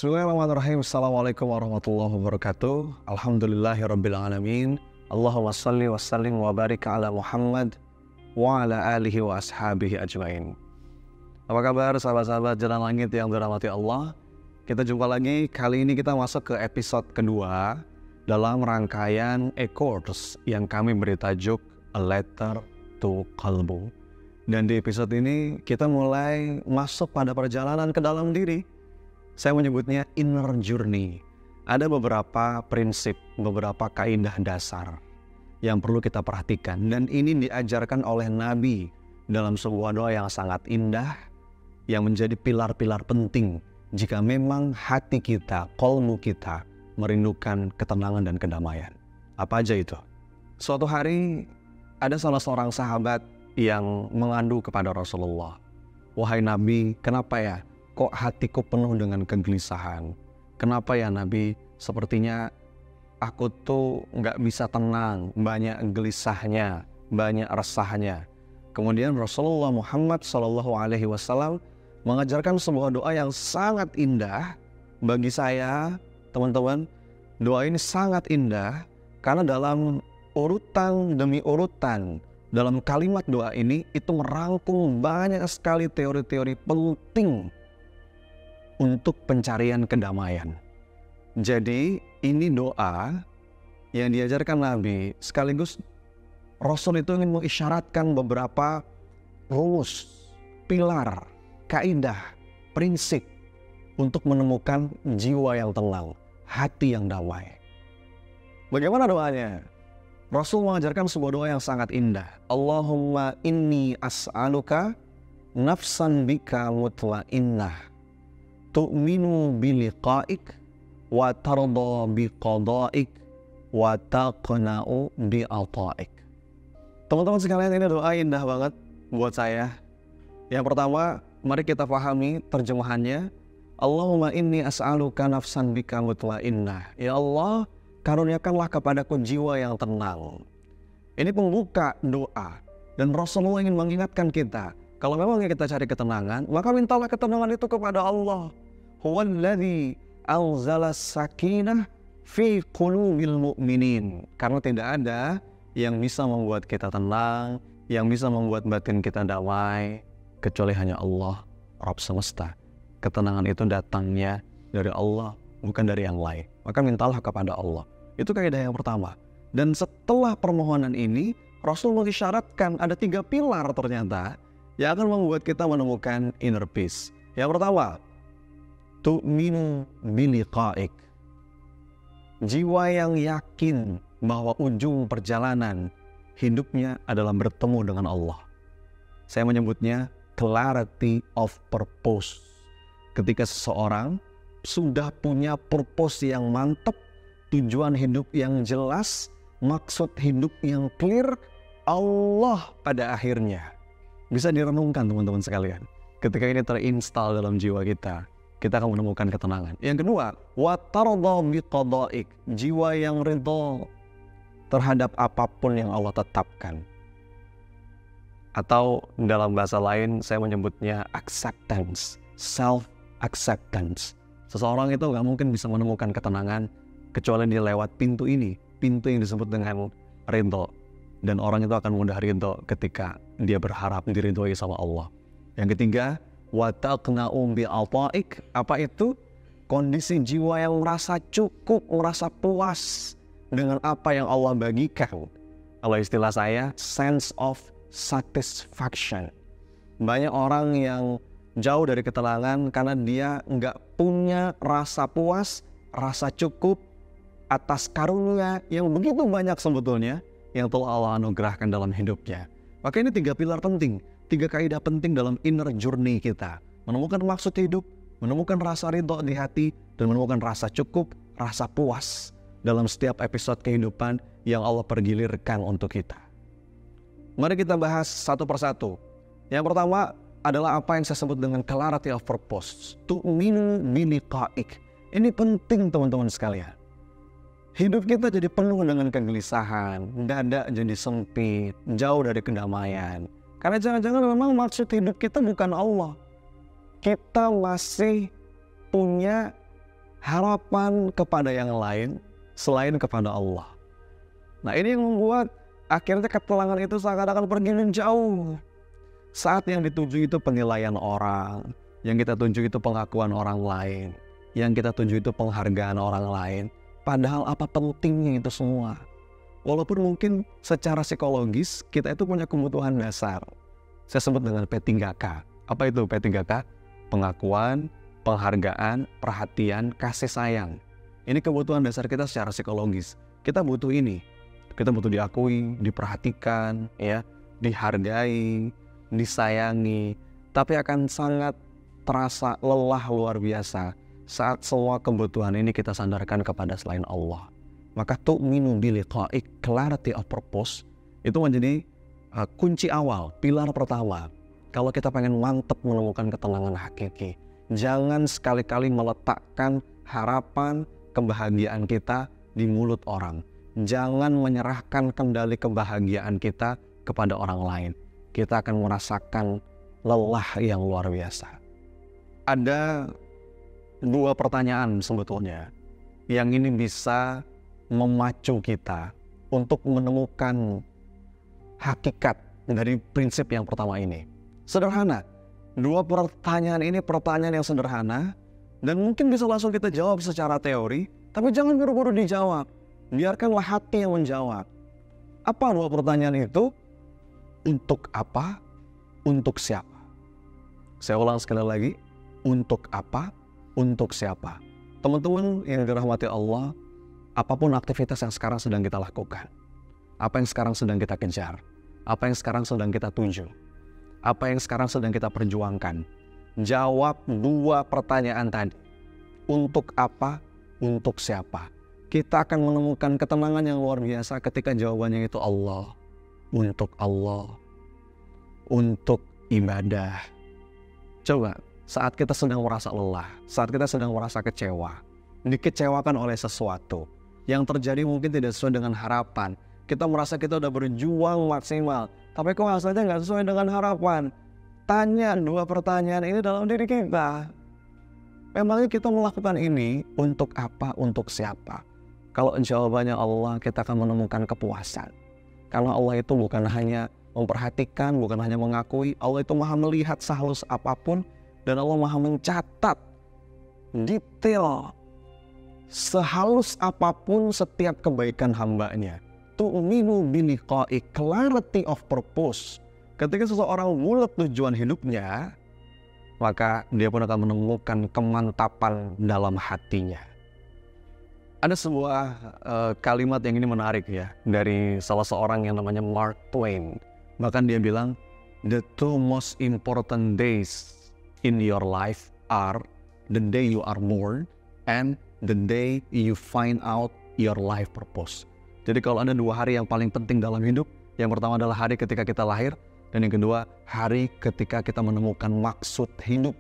Bismillahirrahmanirrahim. Assalamualaikum warahmatullahi wabarakatuh. Alhamdulillahirrabbilalamin. Allahumma salli wa sallim wa barik ala Muhammad wa ala alihi wa ashabihi ajmain. Apa kabar sahabat-sahabat Jalan Langit yang dirahmati Allah? Kita jumpa lagi, kali ini kita masuk ke episode kedua dalam rangkaian e-course yang kami beri tajuk A Letter to Qalbu. Dan di episode ini kita mulai masuk pada perjalanan ke dalam diri. Saya menyebutnya inner journey. Ada beberapa prinsip, beberapa kaidah dasar yang perlu kita perhatikan. Dan ini diajarkan oleh Nabi dalam sebuah doa yang sangat indah, yang menjadi pilar-pilar penting jika memang hati kita, qalbu kita merindukan ketenangan dan kedamaian. Apa aja itu? Suatu hari ada salah seorang sahabat yang mengadu kepada Rasulullah. Wahai Nabi, kenapa ya? Kok hatiku penuh dengan kegelisahan? Kenapa ya Nabi? Sepertinya aku tuh nggak bisa tenang, banyak gelisahnya, banyak resahnya. Kemudian Rasulullah Muhammad SAW mengajarkan sebuah doa yang sangat indah bagi saya, teman-teman. Doa ini sangat indah karena dalam urutan demi urutan, dalam kalimat doa ini itu merangkum banyak sekali teori-teori penting untuk pencarian kedamaian. Jadi ini doa yang diajarkan Nabi, sekaligus Rasul itu ingin mengisyaratkan beberapa rumus, pilar, kaidah, prinsip untuk menemukan jiwa yang tenang, hati yang damai. Bagaimana doanya? Rasul mengajarkan sebuah doa yang sangat indah. Allahumma inni as'aluka nafsan bika mutmainnah tu'minu biliqa'ik wa tarda biqada'ik wa taqna'u bi'ata'ik. Teman-teman sekalian, ini doa indah banget buat saya. Yang pertama, mari kita pahami terjemahannya. Allahumma inni as'aluka nafsan bika mutmainnah. Ya Allah, karuniakanlah kepadaku jiwa yang tenang. Ini pembuka doa. Dan Rasulullah ingin mengingatkan kita, kalau memang kita cari ketenangan, maka mintalah ketenangan itu kepada Allah. Huwallazi anzala sakinah fi qulubil mu'minin. Karena tidak ada yang bisa membuat kita tenang, yang bisa membuat batin kita damai, kecuali hanya Allah, Rabb semesta. Ketenangan itu datangnya dari Allah, bukan dari yang lain. Maka mintalah kepada Allah. Itu kaidah yang pertama. Dan setelah permohonan ini, Rasul mengisyaratkan ada 3 pilar ternyata yang akan membuat kita menemukan inner peace. Yang pertama, tu'minu biliqa'ik. Jiwa yang yakin bahwa ujung perjalanan hidupnya adalah bertemu dengan Allah. Saya menyebutnya clarity of purpose. Ketika seseorang sudah punya purpose yang mantap, tujuan hidup yang jelas, maksud hidup yang clear, Allah pada akhirnya bisa direnungkan teman-teman sekalian. Ketika ini terinstal dalam jiwa kita akan menemukan ketenangan. Yang kedua, wa tarda biqada'ik. Jiwa yang ridha terhadap apapun yang Allah tetapkan. Atau dalam bahasa lain saya menyebutnya acceptance, self-acceptance. Seseorang itu nggak mungkin bisa menemukan ketenangan kecuali dia lewat pintu ini, pintu yang disebut dengan ridha. Dan orang itu akan mudah ridha ketika dia berharap diridhoi sama Allah. Yang ketiga, wa taqna'u bi'ata'ik. Apa itu? Kondisi jiwa yang merasa cukup, merasa puas dengan apa yang Allah bagikan. Kalau istilah saya, sense of satisfaction. Banyak orang yang jauh dari ketenangan karena dia nggak punya rasa puas, rasa cukup atas karunia yang begitu banyak sebetulnya yang telah Allah anugerahkan dalam hidupnya. Maka ini 3 pilar penting, 3 kaidah penting dalam inner journey kita. Menemukan maksud hidup, menemukan rasa ridho di hati, dan menemukan rasa cukup, rasa puas dalam setiap episode kehidupan yang Allah pergilirkan untuk kita. Mari kita bahas satu persatu. Yang pertama adalah apa yang saya sebut dengan clarity of purpose. Tu'minu biliqa'ik. Ini penting teman-teman sekalian. Hidup kita jadi penuh dengan kegelisahan, dada jadi sempit, jauh dari kedamaian. Karena jangan-jangan memang maksud hidup kita bukan Allah. Kita masih punya harapan kepada yang lain selain kepada Allah. Nah, ini yang membuat akhirnya ketelangan itu seakan-akan pergi menjauh. Saat yang dituju itu penilaian orang, yang kita tuju itu pengakuan orang lain, yang kita tuju itu penghargaan orang lain. Padahal apa pentingnya itu semua? Walaupun mungkin secara psikologis kita itu punya kebutuhan dasar. Saya sebut dengan P3K. Apa itu P3K? Pengakuan, penghargaan, perhatian, kasih sayang. Ini kebutuhan dasar kita secara psikologis. Kita butuh ini. Kita butuh diakui, diperhatikan, ya, dihargai, disayangi. Tapi akan sangat terasa lelah luar biasa saat semua kebutuhan ini kita sandarkan kepada selain Allah. Maka tu'minu biliqa'i, clarity of purpose, itu menjadi kunci awal, pilar pertama. Kalau kita pengen mantap menemukan ketenangan hakiki, jangan sekali-kali meletakkan harapan kebahagiaan kita di mulut orang. Jangan menyerahkan kendali kebahagiaan kita kepada orang lain. Kita akan merasakan lelah yang luar biasa. Ada dua pertanyaan sebetulnya yang ini bisa memacu kita untuk menemukan hakikat dari prinsip yang pertama ini. Sederhana. Dua pertanyaan ini pertanyaan yang sederhana dan mungkin bisa langsung kita jawab secara teori, tapi jangan buru-buru dijawab. Biarkanlah hati yang menjawab. Apa dua pertanyaan itu? Untuk apa? Untuk siapa? Saya ulang sekali lagi. Untuk apa? Untuk siapa? Teman-teman yang dirahmati Allah, apapun aktivitas yang sekarang sedang kita lakukan, apa yang sekarang sedang kita kejar, apa yang sekarang sedang kita tuju, apa yang sekarang sedang kita perjuangkan, jawab dua pertanyaan tadi. Untuk apa? Untuk siapa? Kita akan menemukan ketenangan yang luar biasa ketika jawabannya itu Allah. Untuk Allah. Untuk ibadah. Coba, saat kita sedang merasa lelah, saat kita sedang merasa kecewa, dikecewakan oleh sesuatu yang terjadi mungkin tidak sesuai dengan harapan, kita merasa kita udah berjuang maksimal, tapi kok hasilnya nggak sesuai dengan harapan. Tanya dua pertanyaan ini dalam diri kita. Memangnya kita melakukan ini untuk apa, untuk siapa? Kalau jawabannya Allah, kita akan menemukan kepuasan. Karena Allah itu bukan hanya memperhatikan, bukan hanya mengakui, Allah itu maha melihat sehalus apapun, dan Allah maha mencatat detail sehalus apapun setiap kebaikan hambanya. Tu'minu biliqa'i, clarity of purpose. Ketika seseorang bulat tujuan hidupnya, maka dia pun akan menemukan kemantapan dalam hatinya. Ada sebuah kalimat yang ini menarik ya, dari salah seorang yang namanya Mark Twain. Bahkan dia bilang, the two most important days in your life are the day you are born and the day you find out your life purpose. Jadi kalau ada dua hari yang paling penting dalam hidup, yang pertama adalah hari ketika kita lahir, dan yang kedua hari ketika kita menemukan maksud hidup.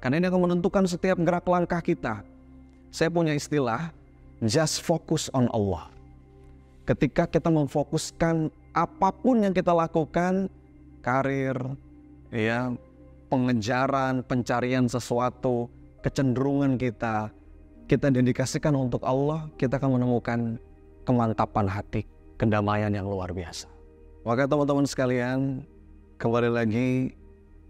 Karena ini akan menentukan setiap gerak langkah kita. Saya punya istilah, just focus on Allah. Ketika kita memfokuskan apapun yang kita lakukan, karir, ya, pengejaran, pencarian sesuatu, kecenderungan kita dedikasikan untuk Allah, kita akan menemukan kemantapan hati, kedamaian yang luar biasa. Maka teman-teman sekalian, kembali lagi,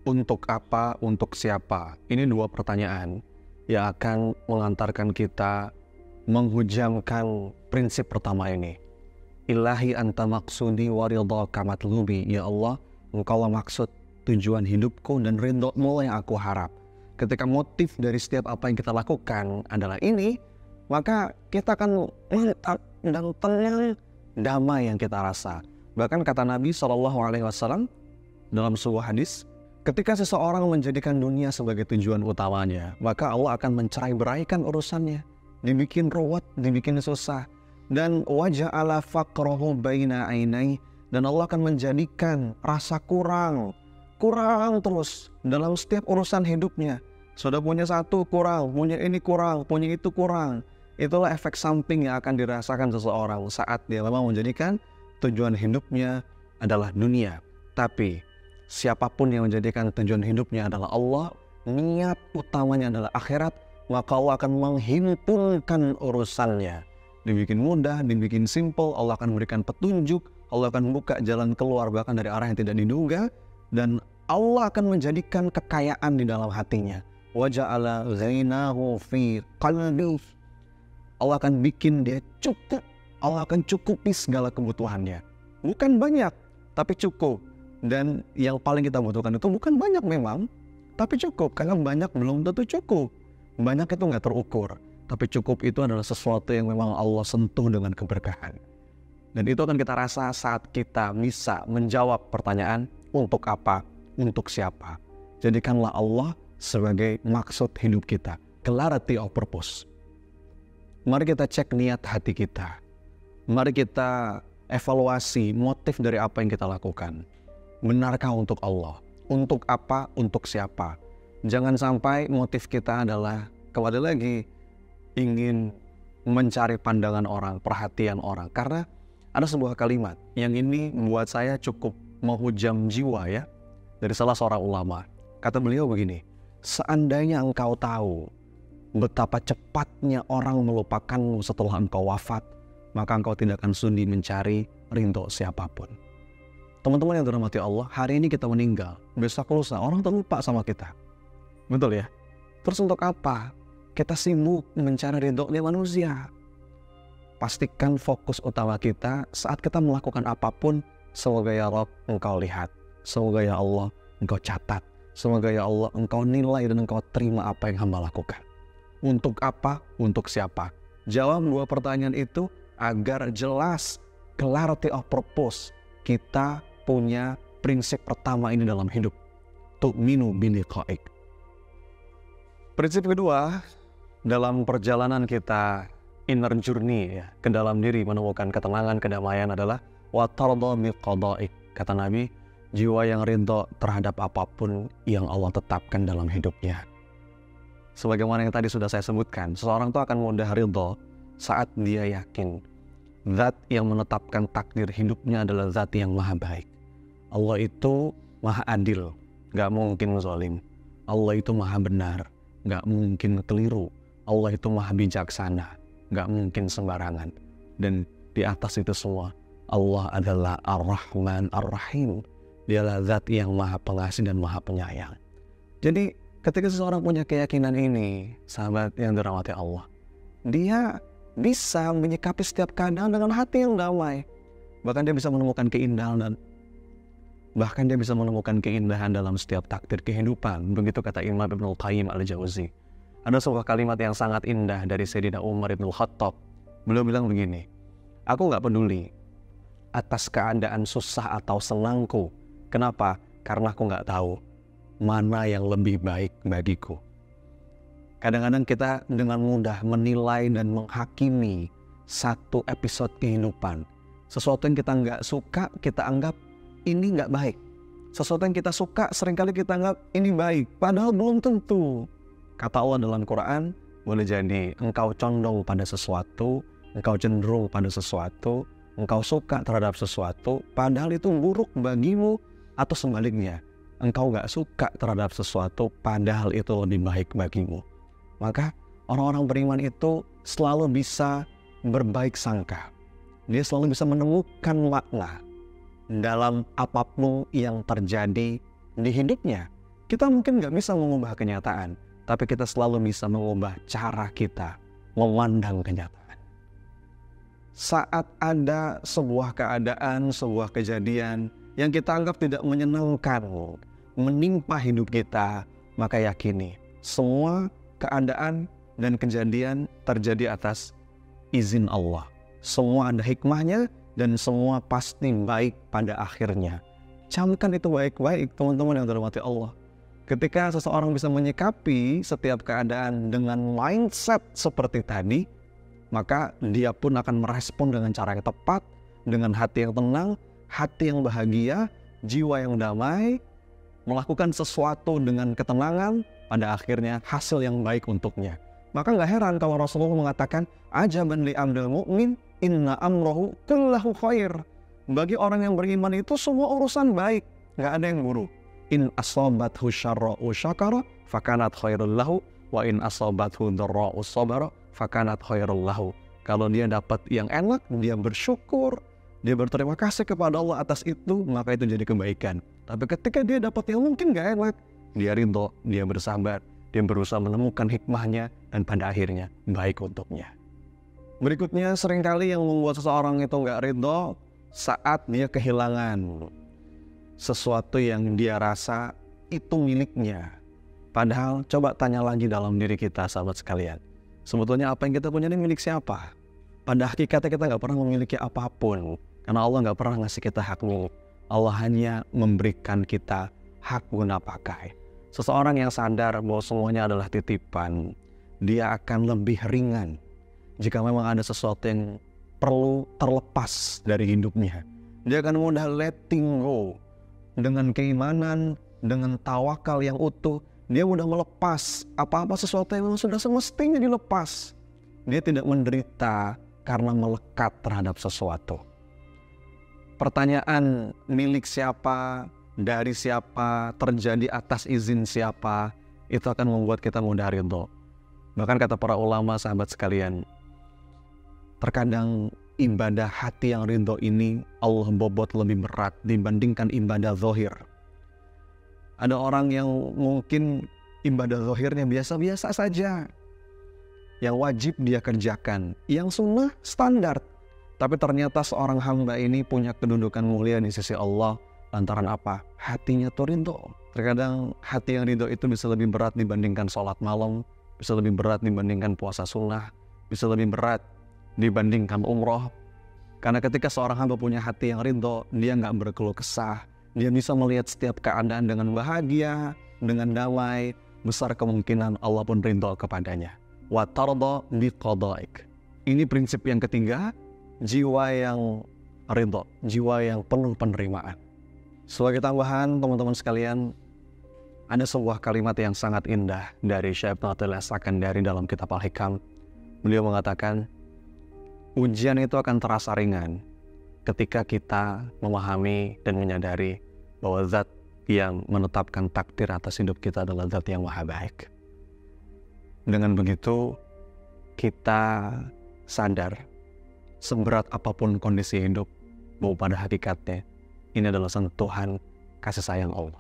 untuk apa, untuk siapa? Ini dua pertanyaan yang akan mengantarkan kita menghujamkan prinsip pertama ini. Ilahi anta maksudi wa ridhaka matlubi. Ya Allah, Engkaulah maksud, tujuan hidupku, dan ridho-Mu yang aku harap. Ketika motif dari setiap apa yang kita lakukan adalah ini, maka kita akan mantap dan tenang, damai yang kita rasa. Bahkan kata Nabi SAW dalam sebuah hadis, ketika seseorang menjadikan dunia sebagai tujuan utamanya, maka Allah akan mencerai-beraikan urusannya, dibikin ruwet, dibikin susah, dan waja'ala faqrahu baina ainai, dan Allah akan menjadikan rasa kurang terus dalam setiap urusan hidupnya. Sudah punya satu kurang, punya ini kurang, punya itu kurang. Itulah efek samping yang akan dirasakan seseorang saat dia memang menjadikan tujuan hidupnya adalah dunia. Tapi siapapun yang menjadikan tujuan hidupnya adalah Allah, niat utamanya adalah akhirat, maka Allah akan menghimpunkan urusannya. Dibikin mudah, dibikin simple, Allah akan memberikan petunjuk, Allah akan buka jalan keluar bahkan dari arah yang tidak diduga, dan Allah akan menjadikan kekayaan di dalam hatinya. Wa ja'ala ghainahu fi qalbi. Allah akan bikin dia cukup. Allah akan cukupi segala kebutuhannya. Bukan banyak, tapi cukup. Dan yang paling kita butuhkan itu bukan banyak memang, tapi cukup. Karena banyak belum tentu cukup. Banyak itu nggak terukur. Tapi cukup itu adalah sesuatu yang memang Allah sentuh dengan keberkahan. Dan itu akan kita rasa saat kita bisa menjawab pertanyaan, untuk apa, untuk siapa. Jadikanlah Allah sebagai maksud hidup kita. Clarity of purpose. Mari kita cek niat hati kita. Mari kita evaluasi motif dari apa yang kita lakukan. Benarkah untuk Allah? Untuk apa? Untuk siapa? Jangan sampai motif kita adalah, kembali lagi, ingin mencari pandangan orang, perhatian orang. Karena ada sebuah kalimat yang ini membuat saya cukup menghujam jiwa ya, dari salah seorang ulama. Kata beliau begini, seandainya engkau tahu betapa cepatnya orang melupakanmu setelah engkau wafat, maka engkau tidak akan sudi mencari ridho siapapun. Teman-teman yang dirahmati Allah, hari ini kita meninggal, besok lusa orang terlupa sama kita. Betul ya? Terus untuk apa? Kita sibuk mencari ridhonya manusia. Pastikan fokus utama kita saat kita melakukan apapun, semoga ya Rabb engkau lihat, semoga ya Allah engkau catat, semoga ya Allah engkau nilai dan engkau terima apa yang hamba lakukan. Untuk apa? Untuk siapa? Jawab dua pertanyaan itu agar jelas, clarity of purpose. Kita punya prinsip pertama ini dalam hidup. Tu'minu biliqa'ik. Prinsip kedua, dalam perjalanan kita inner journey ya, ke dalam diri menemukan ketenangan, kedamaian adalah wa tarda biqada'ik. Kata Nabi, jiwa yang ridho terhadap apapun yang Allah tetapkan dalam hidupnya. Sebagaimana yang tadi sudah saya sebutkan, seseorang itu akan mudah ridho saat dia yakin zat yang menetapkan takdir hidupnya adalah zat yang maha baik. Allah itu maha adil, gak mungkin zalim. Allah itu maha benar, gak mungkin keliru. Allah itu maha bijaksana, gak mungkin sembarangan. Dan di atas itu semua, Allah adalah Ar-Rahman Ar-Rahim. Dialah zat yang maha pengasih dan maha penyayang. Jadi ketika seseorang punya keyakinan ini, sahabat yang dirahmati Allah, dia bisa menyikapi setiap keadaan dengan hati yang damai. Bahkan dia bisa menemukan keindahan dalam setiap takdir kehidupan. Begitu kata Imam Ibnul Qayyim Al-Jauzi. Ada sebuah kalimat yang sangat indah dari Sayyidina Umar Ibn Khattab. Beliau bilang begini, aku gak peduli atas keadaan susah atau senangku. Kenapa? Karena aku gak tahu mana yang lebih baik bagiku. Kadang-kadang kita dengan mudah menilai dan menghakimi satu episode kehidupan. Sesuatu yang kita nggak suka, kita anggap ini nggak baik. Sesuatu yang kita suka, seringkali kita anggap ini baik. Padahal belum tentu. Kata Allah dalam Quran, boleh jadi engkau condong pada sesuatu, engkau cenderung pada sesuatu, engkau suka terhadap sesuatu, padahal itu buruk bagimu, atau sebaliknya. Engkau gak suka terhadap sesuatu, padahal itu lebih baik bagimu. Maka orang-orang beriman itu selalu bisa berbaik sangka. Dia selalu bisa menemukan makna dalam apapun yang terjadi di hidupnya. Kita mungkin gak bisa mengubah kenyataan, tapi kita selalu bisa mengubah cara kita memandang kenyataan. Saat ada sebuah keadaan, sebuah kejadian yang kita anggap tidak menyenangkan menimpa hidup kita, maka yakini semua keadaan dan kejadian terjadi atas izin Allah. Semua ada hikmahnya dan semua pasti baik pada akhirnya. Camkan itu baik-baik, teman-teman yang dirahmati Allah. Ketika seseorang bisa menyikapi setiap keadaan dengan mindset seperti tadi, maka dia pun akan merespon dengan cara yang tepat, dengan hati yang tenang, hati yang bahagia, jiwa yang damai, melakukan sesuatu dengan ketenangan, pada akhirnya hasil yang baik untuknya. Maka gak heran kalau Rasulullah mengatakan, ajaban li amril mu'min, inna amrohu kullahu khair. Bagi orang yang beriman itu semua urusan baik, gak ada yang buruk. In asobathu syarra'u syakara, fakanat khairul lahu, Wa in asabathu dharra'u sabara fakanat khairul lahu. Kalau dia dapat yang enak, dia bersyukur, dia berterima kasih kepada Allah atas itu, maka itu jadi kebaikan. Tapi ketika dia dapat yang mungkin gak enak, dia ridho, dia bersabar, dia berusaha menemukan hikmahnya, dan pada akhirnya baik untuknya. Berikutnya, seringkali yang membuat seseorang itu gak ridho saat dia kehilangan sesuatu yang dia rasa itu miliknya. Padahal coba tanya lagi dalam diri kita, sahabat sekalian. Sebetulnya apa yang kita punya ini milik siapa? Pada hakikatnya kita gak pernah memiliki apapun. Karena Allah gak pernah ngasih kita hak milik. Allah hanya memberikan kita hak guna pakai. Seseorang yang sadar bahwa semuanya adalah titipan, dia akan lebih ringan jika memang ada sesuatu yang perlu terlepas dari hidupnya. Dia akan mudah letting go. Dengan keimanan, dengan tawakal yang utuh, dia mudah melepas apa-apa sesuatu yang sudah semestinya dilepas. Dia tidak menderita karena melekat terhadap sesuatu. Pertanyaan milik siapa, dari siapa, terjadi atas izin siapa, itu akan membuat kita mudah ridho. Bahkan kata para ulama, sahabat sekalian, terkadang ibadah hati yang ridho ini Allah bobot lebih berat dibandingkan ibadah zahir. Ada orang yang mungkin ibadah zahirnya biasa-biasa saja, yang wajib dia kerjakan, yang sunnah standar. Tapi ternyata seorang hamba ini punya kedudukan mulia di sisi Allah lantaran apa? Hatinya tuh ridho. Terkadang hati yang ridho itu bisa lebih berat dibandingkan sholat malam, bisa lebih berat dibandingkan puasa sunnah, bisa lebih berat dibandingkan umroh. Karena ketika seorang hamba punya hati yang ridho, dia nggak berkeluh kesah, dia bisa melihat setiap keadaan dengan bahagia, dengan damai. Besar kemungkinan Allah pun ridho kepadanya. Wa tarda biqadaik. Ini prinsip yang ketiga, jiwa yang ridho, jiwa yang penuh penerimaan. Sebagai tambahan, teman-teman sekalian, ada sebuah kalimat yang sangat indah dari Syekh Ibnu Athaillah As-Sakandari dalam kitab Al-Hikam. Beliau mengatakan, ujian itu akan terasa ringan ketika kita memahami dan menyadari bahwa zat yang menetapkan takdir atas hidup kita adalah zat yang maha baik. Dengan begitu, kita sadar seberat apapun kondisi hidup, bahwa pada hakikatnya ini adalah sentuhan kasih sayang Allah.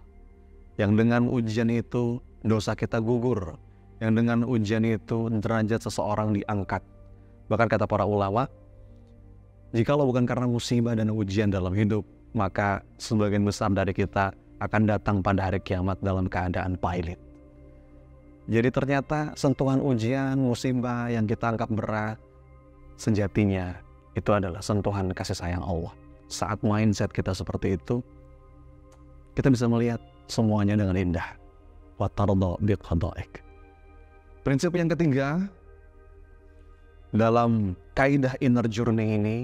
Yang dengan ujian itu dosa kita gugur, yang dengan ujian itu derajat seseorang diangkat. Bahkan kata para ulama, jikalau bukan karena musibah dan ujian dalam hidup, maka sebagian besar dari kita akan datang pada hari kiamat dalam keadaan pailit. Jadi ternyata sentuhan ujian, musibah yang kita anggap berat, sejatinya itu adalah sentuhan kasih sayang Allah. Saat mindset kita seperti itu, kita bisa melihat semuanya dengan indah. Wa tarda biqadaik. Prinsip yang ketiga dalam kaidah inner journey ini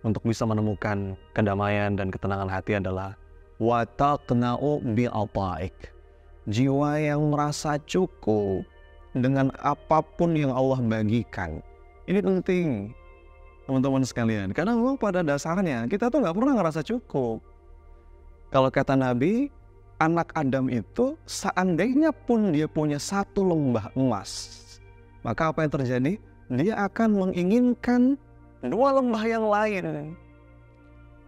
untuk bisa menemukan kedamaian dan ketenangan hati adalah wa taqna'u bi'ataik. Jiwa yang merasa cukup dengan apapun yang Allah bagikan. Ini penting, teman-teman sekalian. Karena memang pada dasarnya kita tuh gak pernah ngerasa cukup. Kalau kata Nabi, anak Adam itu seandainya pun dia punya satu lembah emas, maka apa yang terjadi? Dia akan menginginkan dua lembah yang lain.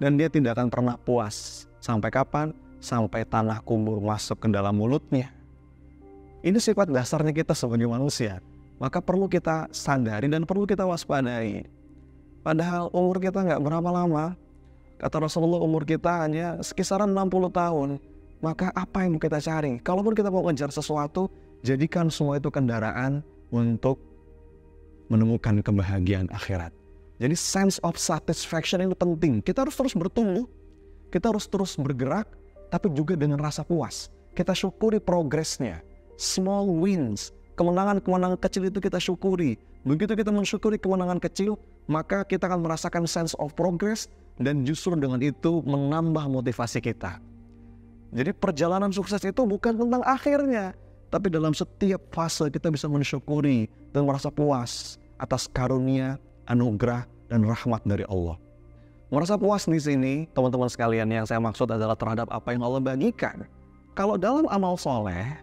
Dan dia tidak akan pernah puas. Sampai kapan? Sampai tanah kubur masuk ke dalam mulutnya. Ini sifat dasarnya kita sebagai manusia. Maka perlu kita sadari dan perlu kita waspadai. Padahal umur kita nggak berapa lama. Kata Rasulullah, umur kita hanya sekisaran 60 tahun. Maka apa yang mau kita cari? Kalaupun kita mau ngejar sesuatu, jadikan semua itu kendaraan untuk menemukan kebahagiaan akhirat. Jadi sense of satisfaction itu penting. Kita harus terus bertumbuh. Kita harus terus bergerak, tapi juga dengan rasa puas. Kita syukuri progresnya. Small wins, kemenangan-kemenangan kecil itu kita syukuri. Begitu kita mensyukuri kemenangan kecil, maka kita akan merasakan sense of progress, dan justru dengan itu menambah motivasi kita. Jadi perjalanan sukses itu bukan tentang akhirnya, tapi dalam setiap fase kita bisa mensyukuri dan merasa puas atas karunia, anugerah, dan rahmat dari Allah. Merasa puas di sini, teman-teman sekalian, yang saya maksud adalah terhadap apa yang Allah bagikan. Kalau dalam amal soleh,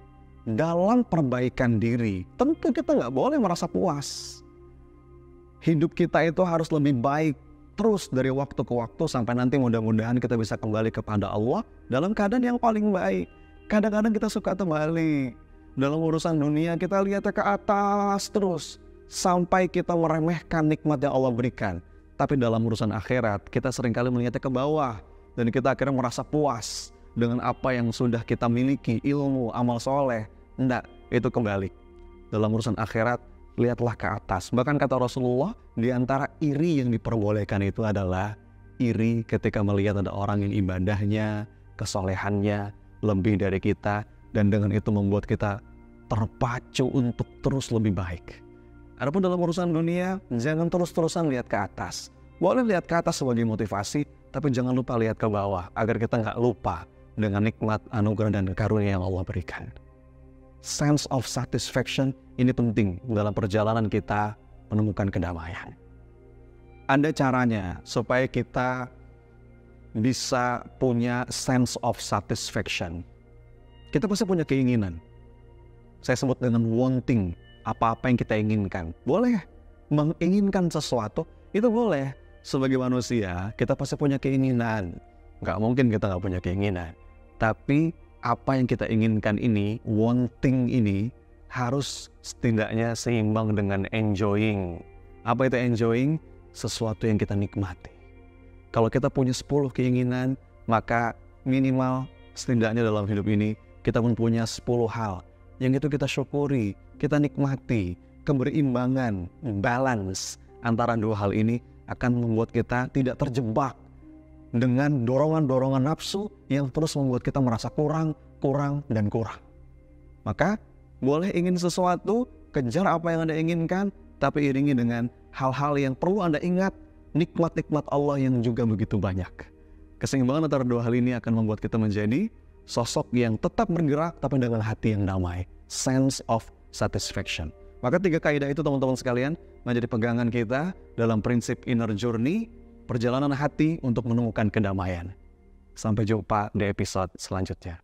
dalam perbaikan diri, tentu kita nggak boleh merasa puas. Hidup kita itu harus lebih baik terus dari waktu ke waktu sampai nanti mudah-mudahan kita bisa kembali kepada Allah dalam keadaan yang paling baik. Kadang-kadang kita suka terbalik. Dalam urusan dunia kita lihat ke atas terus sampai kita meremehkan nikmat yang Allah berikan. Tapi dalam urusan akhirat kita seringkali melihatnya ke bawah dan kita akhirnya merasa puas dengan apa yang sudah kita miliki, ilmu, amal soleh. Enggak, itu kembali. Dalam urusan akhirat, lihatlah ke atas. Bahkan kata Rasulullah, di antara iri yang diperbolehkan itu adalah iri ketika melihat ada orang yang ibadahnya, kesolehannya lebih dari kita, dan dengan itu membuat kita terpacu untuk terus lebih baik. Adapun dalam urusan dunia, jangan terus-terusan lihat ke atas. Boleh lihat ke atas sebagai motivasi, tapi jangan lupa lihat ke bawah, agar kita nggak lupa dengan nikmat, anugerah, dan karunia yang Allah berikan. Sense of satisfaction ini penting dalam perjalanan kita menemukan kedamaian. Ada caranya supaya kita bisa punya sense of satisfaction. Kita pasti punya keinginan. Saya sebut dengan wanting, apa-apa yang kita inginkan. Boleh menginginkan sesuatu, itu boleh. Sebagai manusia, kita pasti punya keinginan. Nggak mungkin kita nggak punya keinginan. Tapi apa yang kita inginkan ini, wanting ini, harus setidaknya seimbang dengan enjoying. Apa itu enjoying? Sesuatu yang kita nikmati. Kalau kita punya 10 keinginan, maka minimal setidaknya dalam hidup ini, kita pun punya 10 hal. Yang itu kita syukuri, kita nikmati. Keberimbangan, balance antara dua hal ini akan membuat kita tidak terjebak dengan dorongan-dorongan nafsu yang terus membuat kita merasa kurang. Maka boleh ingin sesuatu, kejar apa yang Anda inginkan, tapi iringi dengan hal-hal yang perlu Anda ingat, nikmat-nikmat Allah yang juga begitu banyak. Keseimbangan antara dua hal ini akan membuat kita menjadi sosok yang tetap bergerak tapi dengan hati yang damai. Sense of satisfaction. Maka 3 kaidah itu teman-teman sekalian menjadi pegangan kita dalam prinsip inner journey, perjalanan hati untuk menemukan kedamaian. Sampai jumpa di episode selanjutnya.